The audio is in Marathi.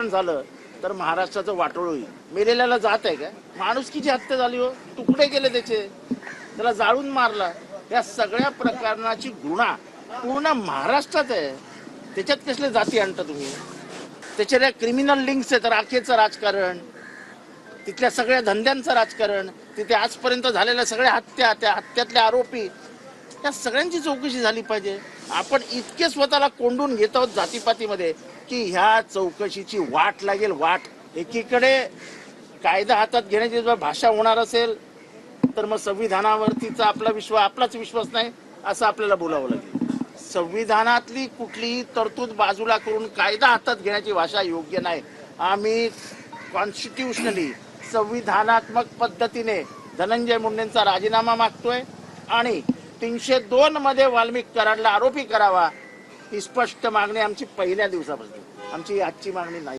मतदान झालं तर महाराष्ट्राचं वाटोळ होईल. मेलेल्याला जात आहे का? माणुसकीची हत्या झाली हो, तुकडे केले त्याला जाळून मारला. या सगळ्या प्रकरणाची गुन्हा पूर्ण महाराष्ट्रात आहे. त्याच्यात कसले जाती आणता तुम्ही? त्याच्या क्रिमिनल लिंक्स आहेत, राखेचं राजकारण, तिथल्या सगळ्या धंद्यांचं राजकारण, तिथे आजपर्यंत झालेल्या सगळ्या हत्या, त्या हत्यातले आरोपी, या सगळ्यांची चौकशी झाली पाहिजे. आपण इतके स्वतःला कोंडून घेत आहोत जातीपातीमध्ये की ह्या चौकशीची वाट लागेल, वाट. एकीकडे कायदा हातात घेण्याची जर भाषा होणार असेल तर मग संविधानावरतीचा आपलाच विश्वास नाही असं आपल्याला बोलावं लागेल. संविधानातली कुठलीही तरतूद बाजूला करून कायदा हातात घेण्याची भाषा योग्य नाही. आम्ही कॉन्स्टिट्यूशनली संविधानात्मक पद्धतीने धनंजय मुंडेंचा राजीनामा मागतोय आणि 302 मध्ये वाल्मिक कराडला आरोपी करावा ही स्पष्ट मागणी आमची पहिल्या दिवसापासून. आमची आजची मागणी नाही.